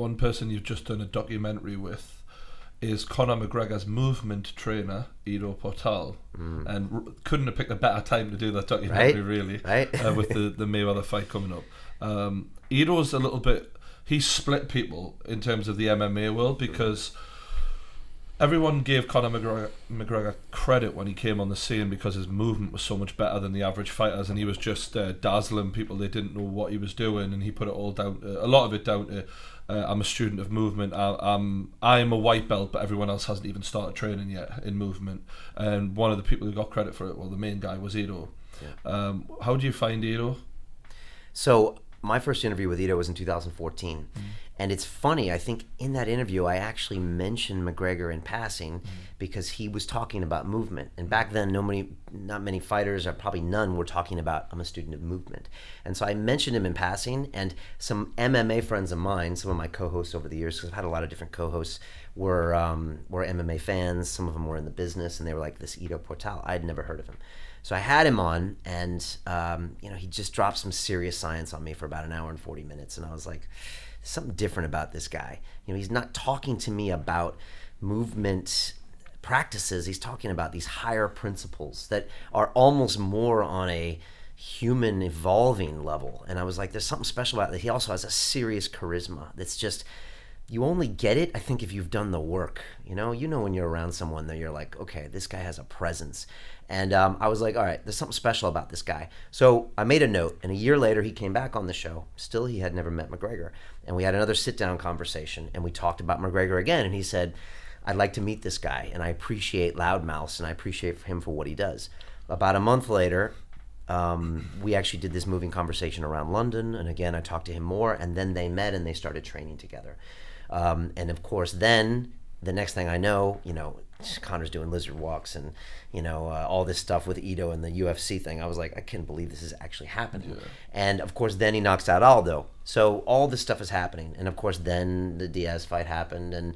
one person you've just done a documentary with is Conor McGregor's movement trainer, IDO Portal. And couldn't have picked a better time to do that documentary, really, with the Mayweather fight coming up. Ido's a little bit... He split people in terms of the MMA world because everyone gave Conor McGregor credit when he came on the scene because his movement was so much better than the average fighters, and he was just dazzling people. They didn't know what he was doing, and he put it all down to, a lot of it down to, I'm a student of movement. I'm a white belt, but everyone else hasn't even started training yet in movement. And one of the people who got credit for it, well, the main guy was IDO. Yeah. How do you find IDO? So my first interview with IDO was in 2014. And it's funny, I think in that interview, I actually mentioned McGregor in passing because he was talking about movement. And back then, not many fighters, or probably none, were talking about, I'm a student of movement. And so I mentioned him in passing, and some MMA friends of mine, some of my co-hosts over the years, because I've had a lot of different co-hosts, were MMA fans. Some of them were in the business, and they were like, this IDO Portal, I'd never heard of him. So I had him on, and he just dropped some serious science on me for about an hour and 40 minutes. And I was like, something different about this guy. He's not talking to me about movement practices. He's talking about these higher principles that are almost more on a human evolving level. And I was like, there's something special about that. He also has a serious charisma that's just, you only get it, I think, if you've done the work. You know when you're around someone that you're like, okay, this guy has a presence. And I was like, all right, there's something special about this guy. So I made a note, and a year later he came back on the show. Still, he had never met McGregor. And we had another sit-down conversation, and we talked about McGregor again. And he said, I'd like to meet this guy, and I appreciate Loudmouths, and I appreciate him for what he does. About a month later, we actually did this moving conversation around London, and again, I talked to him more, and then they met, and they started training together. And of course, then the next thing I know, Conor's doing lizard walks and, all this stuff with IDO and the UFC thing. I was like, I can't believe this is actually happening. Yeah. And of course, then he knocks out Aldo. So all this stuff is happening. And of course, then the Diaz fight happened, and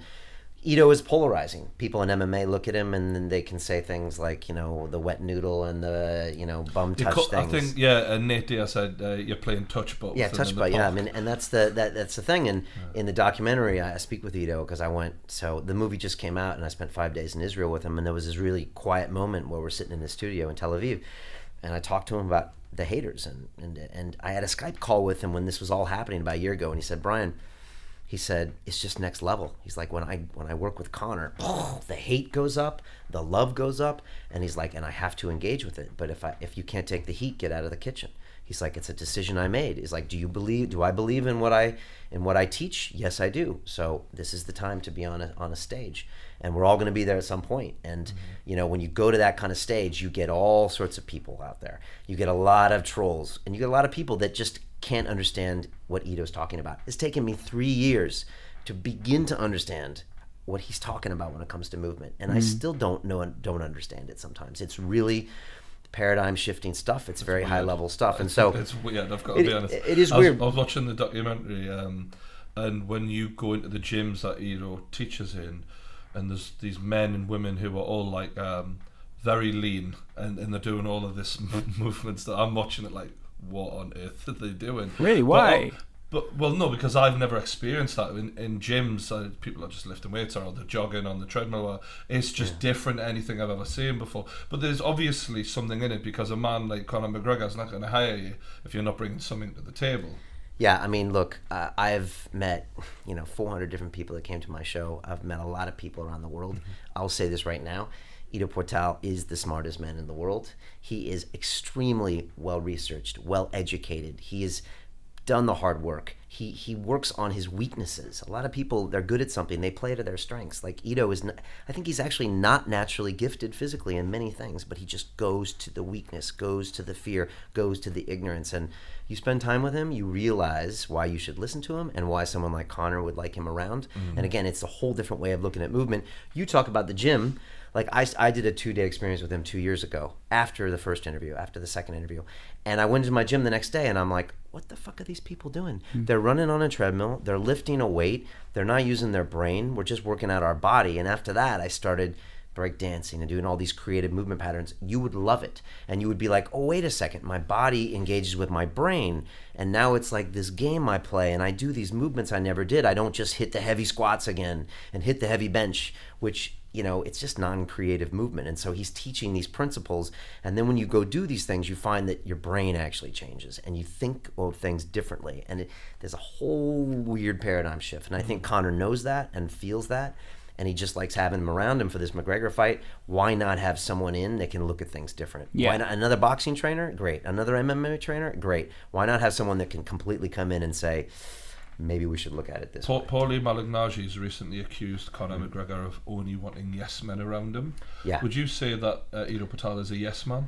IDO is polarizing. People in MMA look at him and then they can say things like, the wet noodle and the, bum touch things. I think, and Nate Diaz said you're playing touch butt. Yeah, touch butt, yeah. I mean, and that's the thing. And in the documentary, I speak with IDO because so the movie just came out and I spent 5 days in Israel with him, and there was this really quiet moment where we're sitting in the studio in Tel Aviv, and I talked to him about the haters. And I had a Skype call with him when this was all happening about a year ago, and he said, Brian, he said, it's just next level. He's like, when I work with Conor, the hate goes up, the love goes up, and he's like, and I have to engage with it. But if you can't take the heat, get out of the kitchen. He's like, it's a decision I made. He's like, do I believe in what I teach? Yes, I do. So this is the time to be on a stage, and we're all going to be there at some point. And when you go to that kind of stage, you get all sorts of people out there. You get a lot of trolls, and you get a lot of people that just can't understand what IDO's talking about. It's taken me 3 years to begin to understand what he's talking about when it comes to movement, and I still don't understand it sometimes. It's really paradigm shifting stuff. It's very high level stuff, and so it's weird. I've got to be honest. It is weird. I was watching the documentary, and when you go into the gyms that IDO teaches in, and there's these men and women who are all like very lean, and they're doing all of this movements that I'm watching it like, what on earth are they doing? Really? Why? But no, because I've never experienced that in gyms. People are just lifting weights or they're jogging on the treadmill. It's just different to anything I've ever seen before. But there's obviously something in it, because a man like Conor McGregor is not going to hire you if you're not bringing something to the table. Yeah, I mean, look, I've met 400 different people that came to my show. I've met a lot of people around the world. I'll say this right now. IDO Portal is the smartest man in the world. He is extremely well-researched, well-educated. He has done the hard work. He works on his weaknesses. A lot of people, they're good at something, they play to their strengths. Like IDO is, I think he's actually not naturally gifted physically in many things, but he just goes to the weakness, goes to the fear, goes to the ignorance. And you spend time with him, you realize why you should listen to him and why someone like Conor would like him around. And again, it's a whole different way of looking at movement. You talk about the gym. Like I did a 2-day experience with him 2 years ago, after the first interview, after the second interview. And I went to my gym the next day and I'm like, what the fuck are these people doing? They're running on a treadmill, they're lifting a weight, they're not using their brain, we're just working out our body. And after that, I started breakdancing and doing all these creative movement patterns, you would love it. And you would be like, oh, wait a second, my body engages with my brain. And now it's like this game I play, and I do these movements I never did. I don't just hit the heavy squats again and hit the heavy bench, which, it's just non-creative movement. And so he's teaching these principles. And then when you go do these things, you find that your brain actually changes and you think of things differently. And there's a whole weird paradigm shift. And I think Conor knows that and feels that. And he just likes having him around him for this McGregor fight. Why not have someone in that can look at things different? Yeah. Why not another boxing trainer? Great. Another MMA trainer? Great. Why not have someone that can completely come in and say, maybe we should look at it this way? Paulie Malignaggi's recently accused Conor McGregor of only wanting yes men around him. Yeah. Would you say that Ido Portal is a yes man?